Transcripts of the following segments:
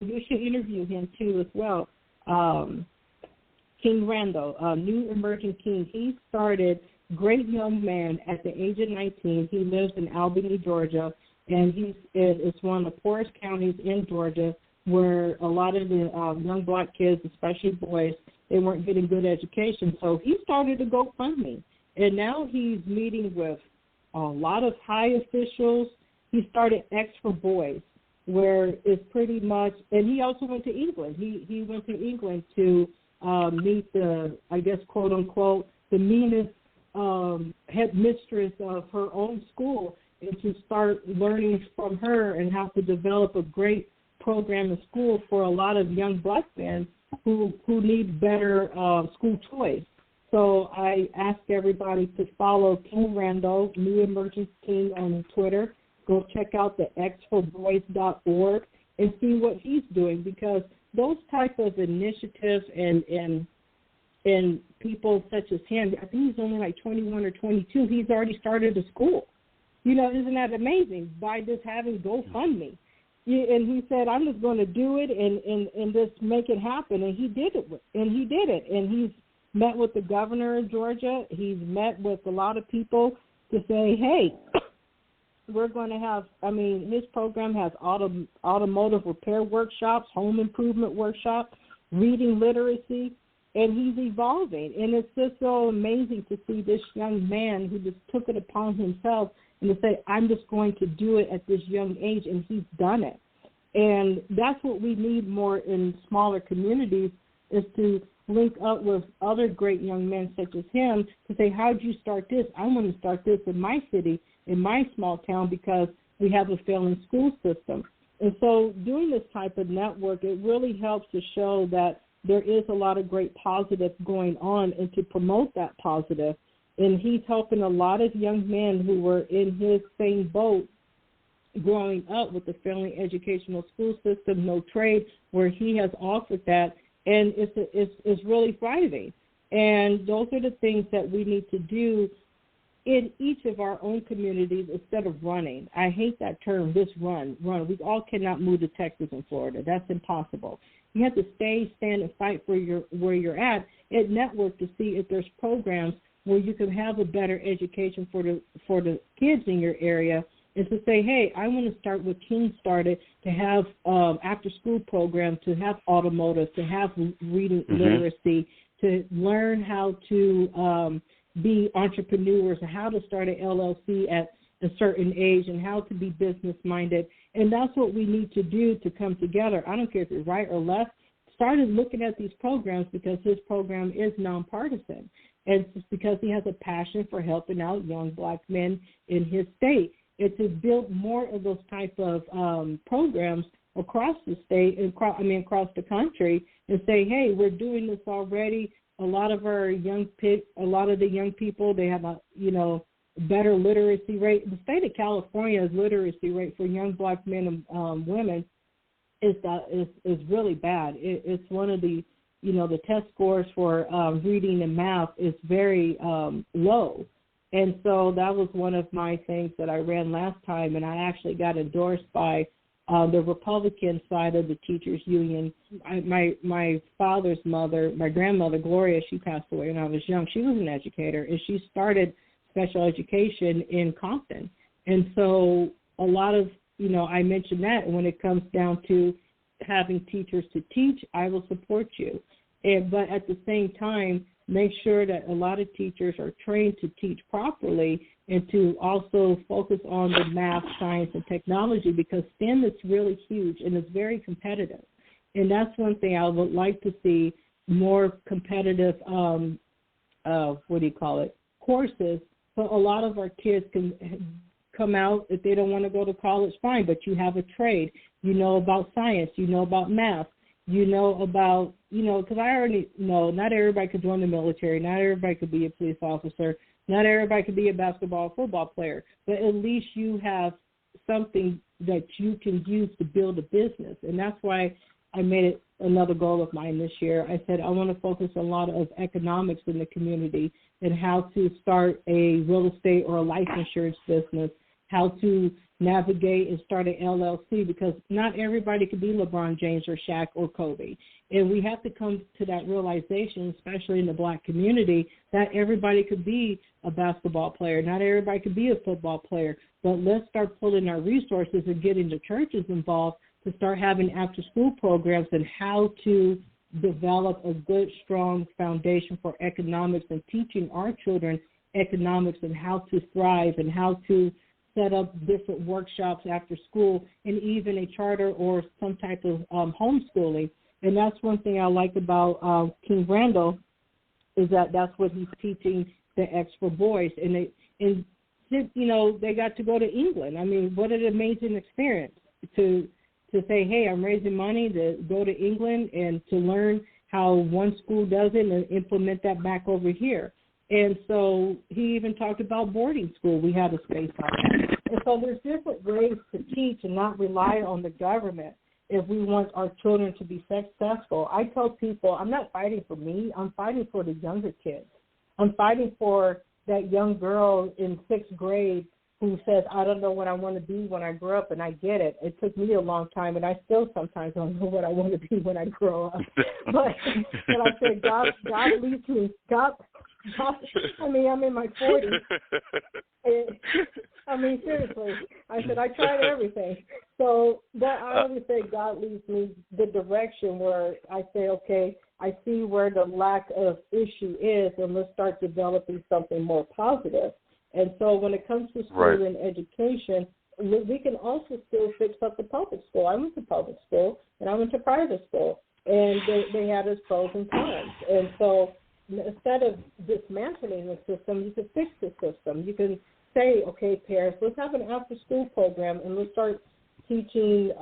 you should interview him too as well. King Randall, new emerging king. He started, great young man at the age of 19. He lives in Albany, Georgia, and it's one of the poorest counties in Georgia where a lot of the young black kids, especially boys, they weren't getting good education. So he started a GoFundMe, and now he's meeting with a lot of high officials. He started X for Boys, where it's pretty much, and he also went to England. He went to England to meet the, I guess, quote unquote, the meanest head mistress of her own school, and to start learning from her and how to develop a great program in school for a lot of young black men who need better school choice. So I ask everybody to follow King Randall, New Emerging King, on Twitter. Go check out the xforboys.org and see what he's doing, because those type of initiatives and people such as him, I think he's only like 21 or 22, he's already started a school. You know, isn't that amazing? By just having GoFundMe. And he said, I'm just going to do it and just make it happen. And he did it. And he's met with the governor of Georgia. He's met with a lot of people to say, hey, we're going to have, his program has automotive repair workshops, home improvement workshops, reading literacy, and he's evolving. And it's just so amazing to see this young man who just took it upon himself and to say, I'm just going to do it at this young age, and he's done it. And that's what we need more in smaller communities, is to link up with other great young men such as him to say, how did you start this? I want to start this in my city, in my small town, because we have a failing school system. And so doing this type of network, it really helps to show that there is a lot of great positive going on and to promote that positive. And he's helping a lot of young men who were in his same boat growing up with the failing educational school system, no trade, where he has offered that, and it's really thriving. And those are the things that we need to do in each of our own communities instead of running. I hate that term, this run. We all cannot move to Texas and Florida. That's impossible. You have to stand, and fight where you're at, and network to see if there's programs where you can have a better education for the kids in your area, and to say, hey, I want to start what King started, to have after-school programs, to have automotive, to have reading literacy, to learn how to be entrepreneurs, how to start an LLC at a certain age, and how to be business-minded. And that's what we need to do to come together. I don't care if you're right or left. Started looking at these programs because his program is nonpartisan. And it's because he has a passion for helping out young black men in his state. It's to build more of those type of programs across the state, across the country, and say, hey, we're doing this already. A lot of the young people, they have a better literacy rate. The state of California's literacy rate for young black men and women is really bad. It's one of the the test scores for reading and math is very low. And so that was one of my things that I ran last time, and I actually got endorsed by the Republican side of the teachers union. My father's mother, my grandmother, Gloria, she passed away when I was young. She was an educator, and she started special education in Compton. And so a lot of, I mentioned that, and when it comes down to having teachers to teach, I will support you. But at the same time, make sure that a lot of teachers are trained to teach properly and to also focus on the math, science, and technology, because STEM is really huge and it's very competitive. And that's one thing I would like to see, more competitive, courses. So a lot of our kids can come out, if they don't want to go to college, fine, but you have a trade. You know about science. You know about math. You know about, because I already know not everybody could join the military. Not everybody could be a police officer. Not everybody could be a basketball or football player. But at least you have something that you can use to build a business. And that's why I made it another goal of mine this year. I said I want to focus a lot of economics in the community and how to start a real estate or a life insurance business, how to navigate and start an LLC, because not everybody could be LeBron James or Shaq or Kobe. And we have to come to that realization, especially in the black community, that everybody could be a basketball player. Not everybody could be a football player. But let's start pulling our resources and getting the churches involved to start having after-school programs and how to develop a good, strong foundation for economics and teaching our children economics and how to thrive and how to set up different workshops after school and even a charter or some type of homeschooling. And that's one thing I like about King Randall is that that's what he's teaching the X for Boys. And they got to go to England. I mean, what an amazing experience to say, hey, I'm raising money to go to England and to learn how one school does it and implement that back over here. And so he even talked about boarding school. We had a space on that. And so there's different ways to teach and not rely on the government if we want our children to be successful. I tell people I'm not fighting for me. I'm fighting for the younger kids. I'm fighting for that young girl in 6th grade who says, I don't know what I want to be when I grow up, and I get it. It took me a long time, and I still sometimes don't know what I want to be when I grow up. But I said, God leads me. God, I mean, I'm in my 40s. I mean, seriously. I said, I tried everything. So, but I always say God leads me the direction where I say, okay, I see where the lack of issue is, and let's start developing something more positive. And so when it comes to school and education, we can also still fix up the public school. I went to public school, and I went to private school, and they had its pros and cons. And so instead of dismantling the system, you can fix the system. You can say, okay, parents, let's have an after-school program, and let's start teaching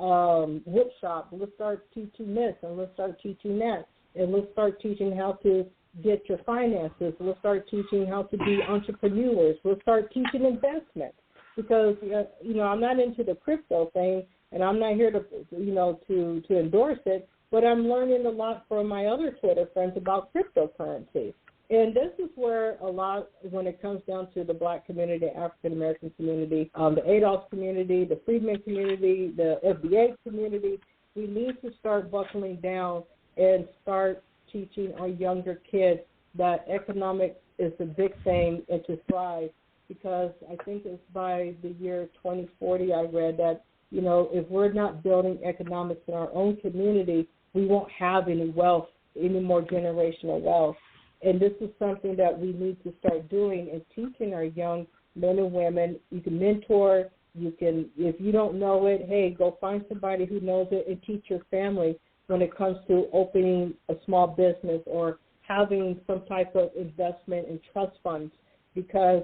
wood shop. Let's start teaching this, and let's start teaching that, and let's start teaching how to get your finances. Let's start teaching how to be entrepreneurs. Let's start teaching investment, because I'm not into the crypto thing, and I'm not here to to endorse it, but I'm learning a lot from my other Twitter friends about cryptocurrency. And this is where a lot, when it comes down to the black community, African American community, the ADOS community, the Freedmen community, the FBA community, we need to start buckling down and start teaching our younger kids that economics is a big thing and to thrive, because I think it's by the year 2040 I read that, if we're not building economics in our own community, we won't have any wealth, any more generational wealth. And this is something that we need to start doing and teaching our young men and women. You can mentor. You can, if you don't know it, hey, go find somebody who knows it and teach your family when it comes to opening a small business or having some type of investment in trust funds, because,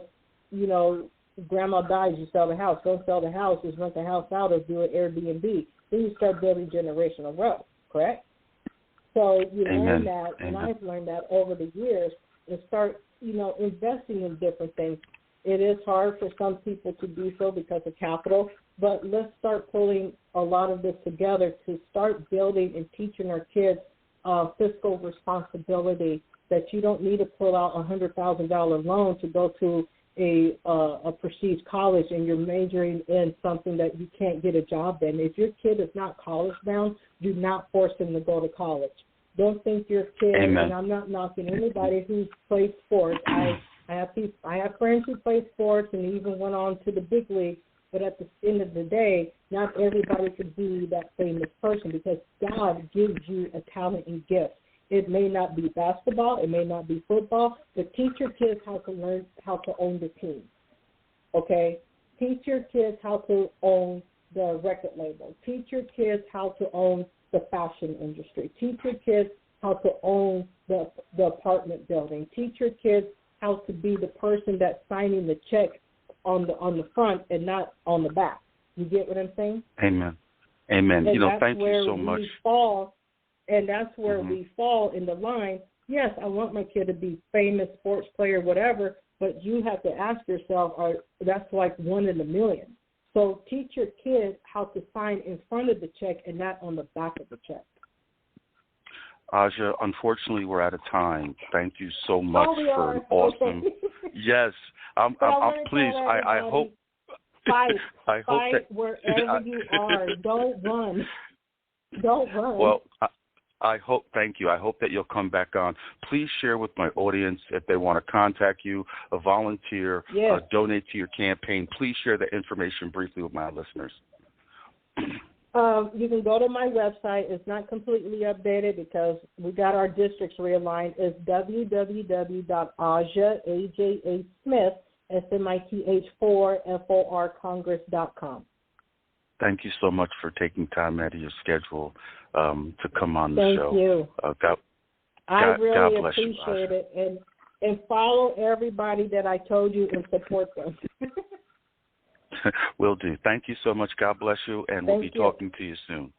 grandma dies, you sell the house. Don't sell the house, just rent the house out or do an Airbnb. Then you start building generational wealth, correct? So you learn that, and I've learned that over the years, and start, investing in different things. It is hard for some people to do so because of capital, but let's start pulling a lot of this together to start building and teaching our kids fiscal responsibility, that you don't need to pull out a $100,000 loan to go to a prestige college and you're majoring in something that you can't get a job in. If your kid is not college bound, do not force them to go to college. Don't think your kid, and I'm not knocking anybody who plays sports. I have friends who play sports and even went on to the big league, but at the end of the day, not everybody can be that famous person, because God gives you a talent and gift. It may not be basketball, it may not be football, but teach your kids how to learn how to own the team, okay? Teach your kids how to own the record label. Teach your kids how to own the fashion industry. Teach your kids how to own the apartment building. Teach your kids how to be the person that's signing the check on the front and not on the back. You get what I'm saying? Amen. And thank you so much. And that's where we fall in the line. Yes, I want my kid to be famous sports player, whatever, but you have to ask yourself, that's like one in a million. So teach your kids how to sign in front of the check and not on the back of the check. Aja, unfortunately, we're out of time. Thank you so much for an awesome. Yes, I'm pleased. I hope. Fight wherever you are. Don't run. Don't run. Well, I hope, thank you. I hope that you'll come back on. Please share with my audience if they want to contact you, volunteer, yes. Donate to your campaign. Please share the information briefly with my listeners. You can go to my website. It's not completely updated because we got our districts realigned. It's www.AjaSmith4FORCongress.com. Thank you so much for taking time out of your schedule to come on the show. Thank you. I really God appreciate it. And follow everybody that I told you and support them. Will do. Thank you so much. God bless you, and we'll be talking to you soon.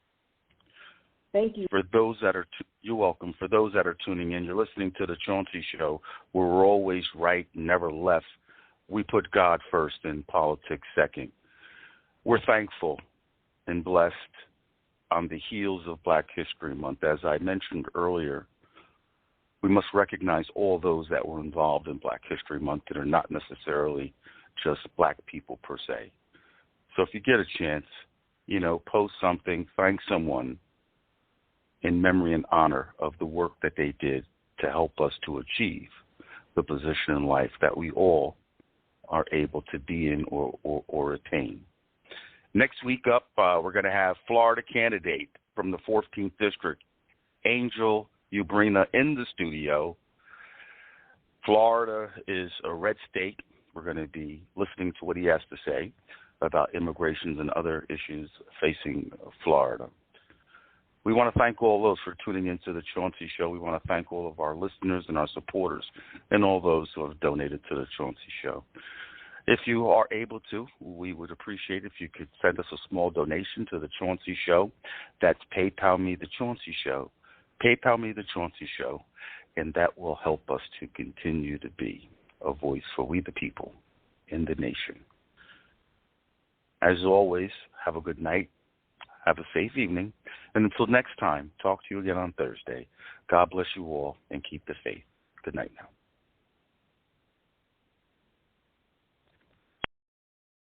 Thank you. For those that are, you're welcome. For those that are tuning in, you're listening to the Chauncey Show, where we're always right, never left. We put God first and politics second. We're thankful and blessed on the heels of Black History Month. As I mentioned earlier, we must recognize all those that were involved in Black History Month that are not necessarily just Black people per se. So if you get a chance, post something, thank someone in memory and honor of the work that they did to help us to achieve the position in life that we all are able to be in or attain. Next week up, we're going to have Florida candidate from the 14th District, Angel Ubrina, in the studio. Florida is a red state. We're going to be listening to what he has to say about immigrations and other issues facing Florida. We want to thank all those for tuning into the Chauncey Show. We want to thank all of our listeners and our supporters and all those who have donated to the Chauncey Show. If you are able to, we would appreciate if you could send us a small donation to the Chauncey Show. That's PayPal Me the Chauncey Show. PayPal Me the Chauncey Show. And that will help us to continue to be a voice for we the people in the nation. As always, have a good night. Have a safe evening. And until next time, talk to you again on Thursday. God bless you all and keep the faith. Good night now.